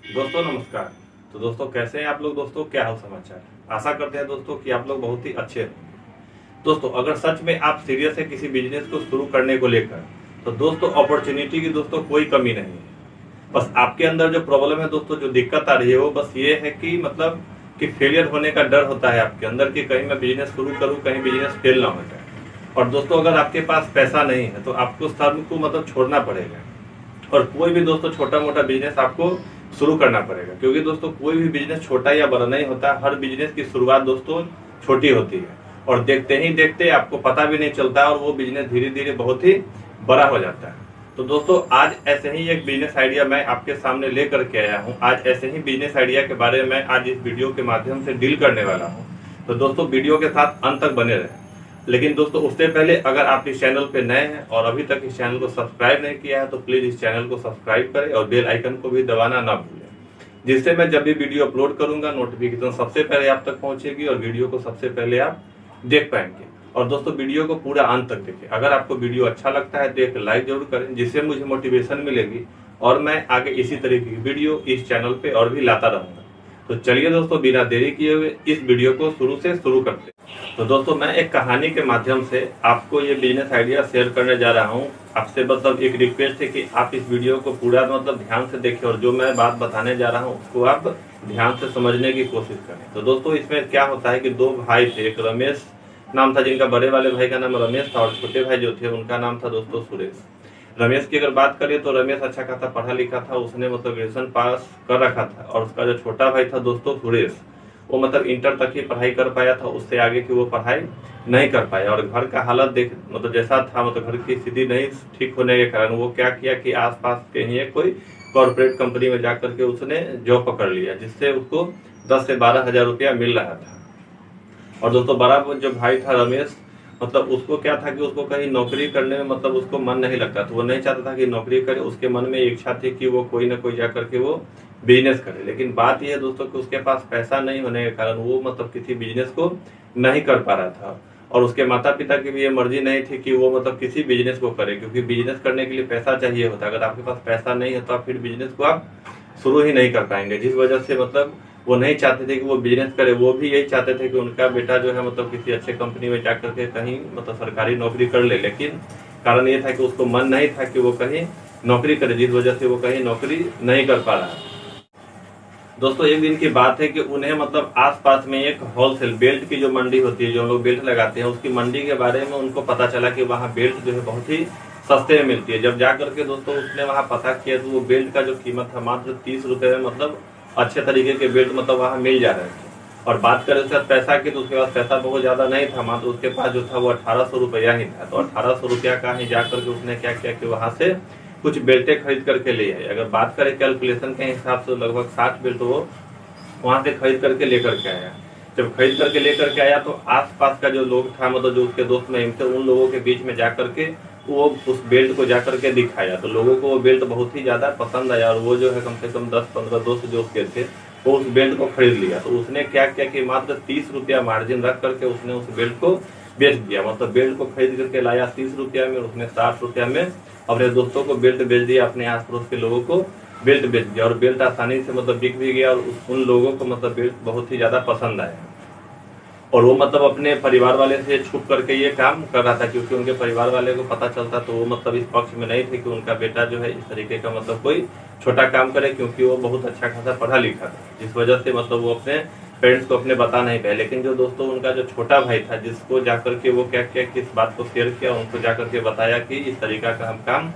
दोस्तों नमस्कार। तो दोस्तों कैसे हैं आप लोग? दोस्तों क्या हाल समाचार? आशा करते हैं दोस्तों कि आप लोग बहुत ही अच्छे हैं। दोस्तों अगर सच में आप सीरियस है किसी बिजनेस को शुरू करने को लेकर, तो दोस्तों अपॉर्चुनिटी की दोस्तों कोई कमी नहीं है। बस आपके अंदर जो प्रॉब्लम है दोस्तों, जो दिक्कत आ रही है वो बस ये है कि मतलब कि फेलियर होने का डर होता है आपके अंदर कि कहीं मैं बिजनेस शुरू करूं, कहीं बिजनेस फेल ना हो जाए। और दोस्तों अगर आपके पास पैसा नहीं है तो आपको उस फर्म को मतलब छोड़ना पड़ेगा और कोई भी दोस्तों छोटा मोटा बिजनेस आपको शुरू करना पड़ेगा, क्योंकि दोस्तों कोई भी बिजनेस छोटा या बड़ा नहीं होता। हर बिजनेस की शुरुआत दोस्तों छोटी होती है और देखते ही देखते आपको पता भी नहीं चलता और वो बिजनेस धीरे धीरे बहुत ही बड़ा हो जाता है। तो दोस्तों आज ऐसे ही एक बिजनेस आइडिया मैं आपके सामने लेकर के आया हूँ। आज ऐसे ही बिजनेस आइडिया के बारे में आज इस वीडियो के माध्यम से डील करने वाला हूँ। तो दोस्तों वीडियो के साथ अंत तक बने रहे। लेकिन दोस्तों उससे पहले अगर आप इस चैनल पे नए हैं और अभी तक इस चैनल को सब्सक्राइब नहीं किया है तो प्लीज इस चैनल को सब्सक्राइब करें और बेल आइकन को भी दबाना ना भूलें, जिससे मैं जब भी वीडियो अपलोड करूंगा नोटिफिकेशन सबसे पहले आप तक पहुंचेगी और वीडियो को सबसे पहले आप देख पाएंगे। और दोस्तों वीडियो को पूरा अंत तक देखें। अगर आपको वीडियो अच्छा लगता है तो एक लाइक जरूर करें, जिससे मुझे मोटिवेशन मिलेगी और मैं आगे इसी तरीके की वीडियो इस चैनल पे और भी लाता रहूंगा। तो चलिए दोस्तों बिना देरी किए हुए इस वीडियो को शुरू से शुरू करते हैं। तो दोस्तों मैं एक कहानी के माध्यम से आपको ये बिजनेस आइडिया शेयर करने जा रहा हूँ। आपसे मतलब एक रिक्वेस्ट है कि आप इस वीडियो को पूरा मतलब ध्यान से देखें और जो मैं बात बताने जा रहा हूँ उसको आप ध्यान से समझने की कोशिश करें। तो दोस्तों इसमें क्या होता है कि दो भाई थे, एक रमेश नाम था जिनका बड़े वाले भाई का नाम रमेश था और छोटे भाई जो थे उनका नाम था दोस्तों सुरेश। रमेश की अगर बात करें तो रमेश अच्छा खासा पढ़ा लिखा था, उसने मतलब ग्रेजुएशन पास कर रखा था। और उसका जो छोटा भाई था दोस्तों सुरेश, वो मतलब इंटर तक ही पढ़ाई कर पाया था, उससे आगे की वो पढ़ाई नहीं कर पाया। और घर का हालत देख मतलब जैसा था, मतलब घर की स्थिति नहीं ठीक होने के कारण वो क्या किया कि आसपास के ही कोई कॉर्पोरेट कंपनी में जाकर के उसने जॉब पकड़ लिया, जिससे उसको 10 से 12 हजार रुपया मिल रहा था। और दोस्तों बड़ा जो भाई था रमेश, मतलब उसको क्या था कि उसको कहीं नौकरी करने में मतलब उसको मन नहीं लगता था। वो नहीं चाहता था कि नौकरी करे, उसके मन में इच्छा थी कि वो कोई ना कोई जाकर के वो बिजनेस करे। लेकिन बात यह है दोस्तों कि उसके पास पैसा नहीं होने के कारण वो मतलब किसी बिजनेस को नहीं कर पा रहा था। और उसके माता पिता की भी ये मर्जी नहीं थी कि वो मतलब किसी बिजनेस को करे, क्योंकि बिजनेस करने के लिए पैसा चाहिए होता है। अगर आपके पास पैसा नहीं है तो आप फिर बिजनेस को आप शुरू ही नहीं कर पाएंगे। जिस वजह से मतलब वो नहीं चाहते थे कि वो बिजनेस करे। वो भी यही चाहते थे कि उनका बेटा जो है मतलब किसी अच्छे कंपनी में जाकर के कहीं मतलब सरकारी नौकरी कर ले। लेकिन कारण ये था कि उसको मन नहीं था कि वो कहीं नौकरी करे, जिस वजह से वो कहीं नौकरी नहीं कर पा रहा। दोस्तों एक दिन की बात है कि उन्हें मतलब आसपास में एक होलसेल बेल्ट की जो मंडी होती है, जो हम लोग बेल्ट लगाते हैं, उसकी मंडी के बारे में उनको पता चला कि वहाँ बेल्ट जो है बहुत ही सस्ते में मिलती है। जब जा करके दोस्तों उसने वहाँ पता किया तो वो बेल्ट का जो कीमत था मात्र 30 रुपए में मतलब अच्छे तरीके के बेल्ट मतलब वहाँ मिल जा रहे थे। और बात करें उसके पैसा की तो उसके पास पैसा बहुत ज्यादा नहीं था, मात्र उसके पास जो था वो 1800 रुपया ही था। तो 1800 रुपया का ही जाकर के उसने क्या किया कि वहां से कुछ बेल्टें खरीद करके ले आए। अगर बात करें कैलकुलेशन के हिसाब से लगभग 60 बेल्ट वो वहां से खरीद करके लेकर के आया। जब खरीद करके लेकर के आया तो आसपास का जो लोग था मतलब जो उसके दोस्त में थे, उन लोगों के बीच में जाकर के वो उस बेल्ट को जाकर के दिखाया। तो लोगों को वो बेल्ट बहुत ही ज्यादा पसंद आया और वो जो है कम से कम 10-15 दोस्त जो उसके थे वो उस बेल्ट को खरीद लिया। तो उसने क्या किया कि मात्र 30 रुपया मार्जिन रख करके उसने उस बेल्ट को बेच दिया। मतलब बेल्ट को खरीद करके लाया 30 रुपया में, उसने 60 रुपया में अपने दोस्तों को बेल्ट बेच दिया, अपने आस पड़ोस के लोगों को बेल्ट बेच दिया। और बेल्ट आसानी से मतलब बिक भी गया और उन लोगों को मतलब बेल्ट बहुत ही ज्यादा पसंद आया। और वो मतलब अपने परिवार वाले से छुप करके ये काम कर रहा था, क्योंकि उनके परिवार वाले को पता चलता तो वो मतलब इस पक्ष में नहीं थे कि उनका बेटा जो है इस तरीके का मतलब कोई छोटा काम करे, क्योंकि वो बहुत अच्छा खासा पढ़ा लिखा था। जिस वजह से मतलब वो अपने पेरेंट्स को अपने बता नहीं पाए। लेकिन जो दोस्तों उनका जो छोटा भाई था, जिसको जाकर के वो क्या किया कि इस बात को शेयर किया, उनको जाकर के बताया कि इस तरीका का हम काम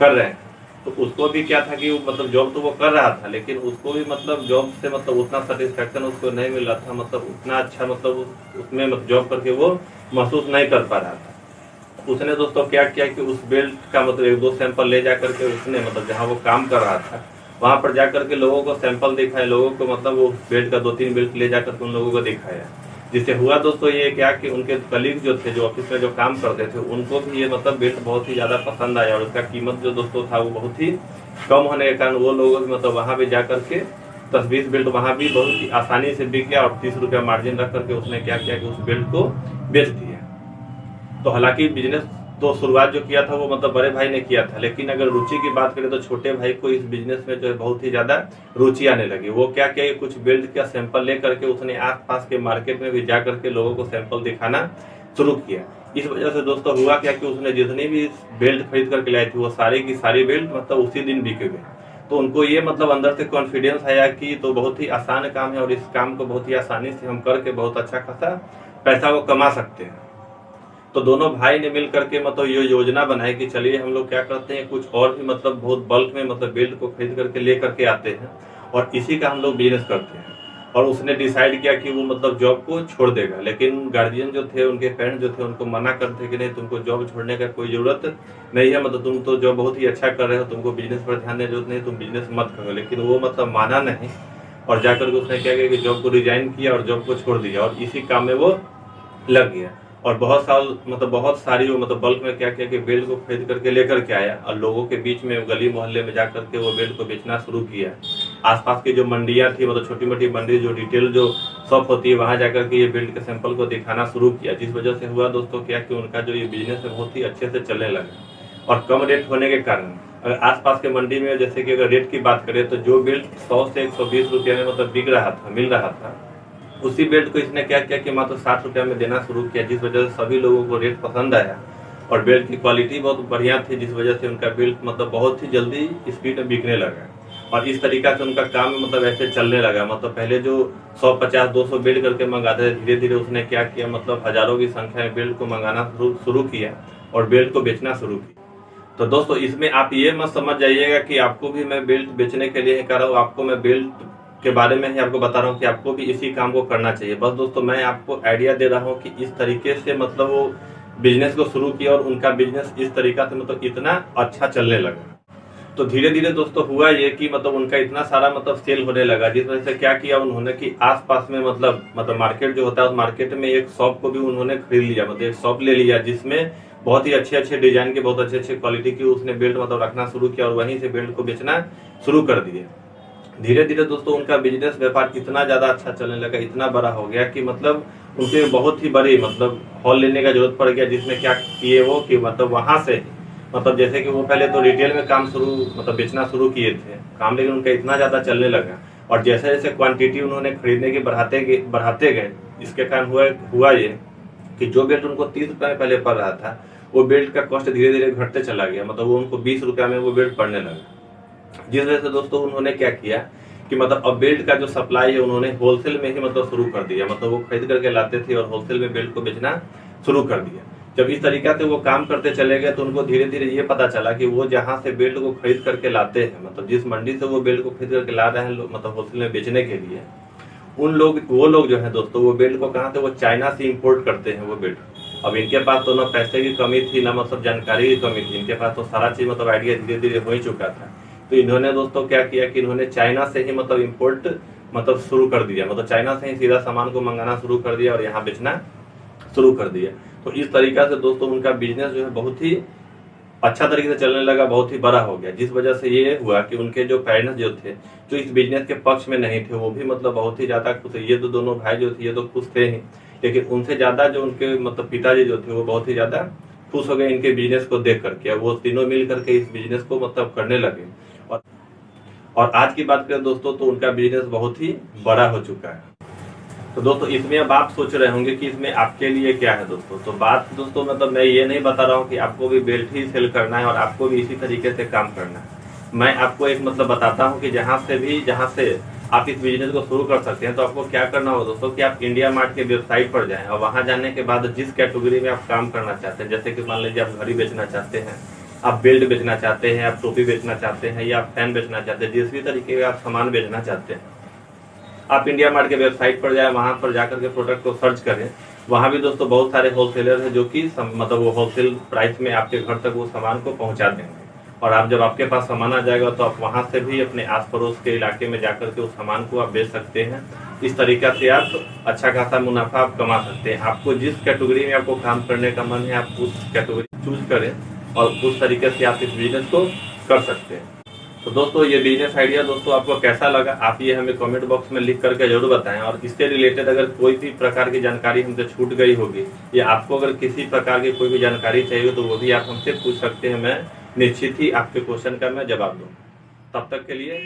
कर रहे हैं। तो उसको भी क्या था कि वो मतलब जॉब तो वो कर रहा था, लेकिन उसको भी मतलब जॉब से मतलब उतना सेटिस्फेक्शन उसको नहीं मिल रहा था, मतलब उतना अच्छा मतलब उसमें मतलब जॉब करके वो महसूस नहीं कर पा रहा था। उसने दोस्तों क्या किया कि उस बेल्ट का मतलब 1-2 सैंपल ले जाकर के उसने मतलब जहाँ वो काम कर रहा था वहां पर जाकर के लोगों को सैंपल दिखाए, लोगों को मतलब वो बेल्ट का 2-3 बेल्ट ले जाकर के उन लोगों को दिखाया। जिससे हुआ दोस्तों ये क्या कि उनके कलीग जो थे, जो ऑफिस में जो काम करते थे, उनको भी ये मतलब बेल्ट बहुत ही ज्यादा पसंद आया। और उसका कीमत जो दोस्तों था वो बहुत ही कम होने के कारण वो लोग मतलब वहां भी जाकर के 10-20 बेल्ट वहां भी बहुत ही आसानी से बिक गया। और 30 रुपया मार्जिन रख करके उसने क्या किया कि उस बेल्ट को बेच दिया। तो हालांकि बिजनेस तो शुरुआत जो किया था वो मतलब बड़े भाई ने किया था, लेकिन अगर रुचि की बात करें तो छोटे भाई को इस बिजनेस में जो है बहुत ही ज्यादा रुचि आने लगी। वो क्या किया, कुछ बेल्ट का सैंपल ले करके उसने आसपास के मार्केट में भी जा करके लोगों को सैंपल दिखाना शुरू किया। इस वजह से दोस्तों हुआ क्या कि उसने जितनी भी बेल्ट खरीद करके लाई थी वो सारी की सारी बेल्ट मतलब उसी दिन बिक गई। तो उनको ये मतलब अंदर से कॉन्फिडेंस आया कि तो बहुत ही आसान काम है और इस काम को बहुत ही आसानी से हम करके बहुत अच्छा खासा पैसा वो कमा सकते हैं। तो दोनों भाई ने मिल करके मतलब ये योजना बनाई कि चलिए हम लोग क्या करते हैं, कुछ और भी मतलब बहुत बल्क में मतलब बेल्ट को खरीद करके ले करके आते हैं और इसी का हम लोग बिजनेस करते हैं। और उसने डिसाइड किया कि वो मतलब जॉब को छोड़ देगा, लेकिन गार्जियन जो थे, उनके पेरेंट्स जो थे, उनको मना करते कि नहीं तुमको जॉब छोड़ने का कोई जरूरत नहीं है, मतलब तुम तो जॉब बहुत ही अच्छा कर रहे हो, तुमको बिजनेस पर ध्यान देने की जरूरत नहीं, तुम बिजनेस मत करो। लेकिन वो मतलब माना नहीं और जाकर के उसने क्या किया कि जॉब को रिजाइन किया और जॉब को छोड़ दिया और इसी काम में वो लग गया। और बहुत साल मतलब बहुत सारी वो मतलब बल्क में क्या किया कि बेल्ट को खरीद करके लेकर के आया और लोगों के बीच में गली मोहल्ले में जाकर के वो बेल्ट को बेचना शुरू किया। आसपास की जो मंडियां थी मतलब छोटी मोटी मंडी जो रिटेल जो शॉप होती है वहां जाकर के ये बेल्ट के सैंपल को दिखाना शुरू किया। जिस वजह से हुआ दोस्तों क्या कि उनका जो ये बिजनेस है बहुत ही अच्छे से चलने लगा। और कम रेट होने के कारण अगर आसपास के मंडी में जैसे कि अगर रेट की बात करें तो जो बेल्ट 100 से 120 रुपये में मतलब बिक रहा था, मिल रहा था, उसी बेल्ट को इसने क्या किया कि मात्र 60 रुपये में देना शुरू किया। जिस वजह से सभी लोगों को रेट पसंद आया और बेल्ट की क्वालिटी बहुत बढ़िया थी, जिस वजह से उनका बेल्ट मतलब बहुत ही जल्दी स्पीड में बिकने लगा। और इस तरीका से उनका काम मतलब ऐसे चलने लगा। मतलब पहले जो 150-200 बेल्ट करके मंगाते थे, धीरे धीरे उसने क्या किया मतलब हजारों की संख्या में बेल्ट को मंगाना शुरू किया और बेल्ट को बेचना शुरू किया। तो दोस्तों इसमें आप ये मत समझ जाइएगा कि आपको भी मैं बेल्ट बेचने के लिए ही कर रहा हूँ, आपको मैं बेल्ट के बारे में ही आपको बता रहा हूँ कि आपको भी इसी काम को करना चाहिए। बस दोस्तों मैं आपको आइडिया दे रहा हूँ कि इस तरीके से मतलब वो बिजनेस को शुरू किया और उनका बिजनेस इस तरीका से मतलब इतना अच्छा चलने लगा। तो धीरे धीरे दोस्तों हुआ ये कि मतलब उनका इतना सारा मतलब सेल होने लगा, जिस वजह से क्या किया उन्होंने कि आसपास में मतलब मार्केट जो होता है उस मार्केट में एक शॉप को भी उन्होंने खरीद लिया, मतलब एक शॉप ले लिया जिसमें बहुत ही अच्छे अच्छे डिजाइन के बहुत अच्छे अच्छे क्वालिटी की उसने बेल्ट मतलब रखना शुरू किया और वहीं से बेल्ट को बेचना शुरू कर दिया। धीरे धीरे दोस्तों उनका बिजनेस व्यापार इतना ज्यादा अच्छा चलने लगा, इतना बड़ा हो गया कि मतलब उनके बहुत ही बड़ी मतलब हॉल लेने का जरूरत पड़ गया, जिसमें क्या किए वो कि मतलब वहां से मतलब जैसे कि वो पहले तो रिटेल में काम शुरू मतलब बेचना शुरू किए थे काम, लेकिन उनका इतना ज्यादा चलने लगा और जैसे जैसे क्वांटिटी उन्होंने खरीदने की बढ़ाते गए, इसके कारण हुआ ये कि जो बेल्ट उनको 30 रुपए में पहले पड़ रहा था वो बेल्ट का कॉस्ट धीरे धीरे घटते चला गया, मतलब वो उनको 20 रुपए में वो बेल्ट पड़ने लगा। जिस वजह से दोस्तों उन्होंने क्या किया कि मतलब अब बेल्ट का जो सप्लाई है उन्होंने होलसेल में ही मतलब शुरू कर दिया, मतलब वो खरीद करके लाते थे और होलसेल में बेल्ट को बेचना शुरू कर दिया। जब इस तरीका से वो काम करते चले गए तो उनको धीरे धीरे ये पता चला कि वो जहाँ से बेल्ट को खरीद करके लाते हैं, मतलब जिस मंडी से वो बेल्ट को खरीद करके ला रहे हैं मतलब होलसेल में बेचने के लिए, वो लोग जो है दोस्तों वो बेल्ट को कहाँ से वो चाइना से इंपोर्ट करते हैं वो बेल्ट। अब इनके पास तो ना पैसे की कमी थी ना मतलब जानकारी की कमी थी, इनके पास तो सारा चीज मतलब आइडिया धीरे धीरे हो ही चुका था। तो इन्होंने दोस्तों क्या किया कि इन्होंने चाइना से ही मतलब इम्पोर्ट मतलब शुरू कर दिया, मतलब चाइना से ही सीधा सामान को मंगाना शुरू कर दिया और यहाँ बेचना शुरू कर दिया। तो इस तरीका से दोस्तों उनका बिजनेस जो है बहुत ही अच्छा तरीके से चलने लगा, बहुत ही बड़ा हो गया। जिस वजह से ये हुआ कि उनके जो पेरेंट्स जो थे जो इस बिजनेस के पक्ष में नहीं थे वो भी मतलब बहुत ही ज्यादा खुश थे। ये तो दोनों भाई जो थे ये तो खुश थे ही, लेकिन उनसे ज्यादा जो उनके मतलब पिताजी जो थे वो बहुत ही ज्यादा खुश हो गए इनके बिजनेस को देख करके। वो तीनों मिल करके इस बिजनेस को मतलब करने लगे और आज की बात करें दोस्तों तो उनका बिजनेस बहुत ही बड़ा हो चुका है। तो दोस्तों इसमें अब आप सोच रहे होंगे कि इसमें आपके लिए क्या है दोस्तों। तो बात दोस्तों मतलब मैं ये नहीं बता रहा हूँ कि आपको भी बेल्ट ही सेल करना है और आपको भी इसी तरीके से काम करना है। मैं आपको एक मतलब बताता हूँ कि जहाँ से आप इस बिजनेस को शुरू कर सकते हैं। तो आपको क्या करना होगा दोस्तों कि आप इंडिया मार्ट के वेबसाइट पर जाएं और वहां जाने के बाद जिस कैटेगरी में आप काम करना चाहते हैं, जैसे कि मान लीजिए आप घड़ी बेचना चाहते हैं, आप बेल्ट बेचना चाहते हैं, आप टोपी बेचना चाहते हैं या आप फैन बेचना चाहते हैं, जिस भी तरीके का आप सामान बेचना चाहते हैं, आप इंडिया मार्ट के वेबसाइट पर जाए, वहां पर जाकर के प्रोडक्ट को सर्च करें। वहां भी दोस्तों बहुत सारे होलसेलर हैं जो कि मतलब वो होलसेल प्राइस में आपके घर तक वो सामान को पहुंचा देंगे और आप जब आपके पास सामान आ जाएगा तो आप वहां से भी अपने आस पड़ोस के इलाके में जाकर के उस सामान को आप बेच सकते हैं। इस तरीका से आप अच्छा खासा मुनाफा आप कमा सकते हैं। आपको जिस कैटेगरी में आपको काम करने का मन है आप उस कैटेगरी चूज करें और उस तरीके से आप इस बिजनेस को कर सकते हैं। तो तो दोस्तों ये बिजनेस आइडिया दोस्तों आपको कैसा लगा, आप ये हमें कमेंट बॉक्स में लिख करके जरूर बताएं। और इससे रिलेटेड अगर कोई भी प्रकार की जानकारी हमसे छूट गई होगी या आपको अगर किसी प्रकार की कोई भी जानकारी चाहिए तो वो भी आप हमसे पूछ सकते हैं। मैं निश्चित ही आपके क्वेश्चन का मैं जवाब दूँ। तब तक के लिए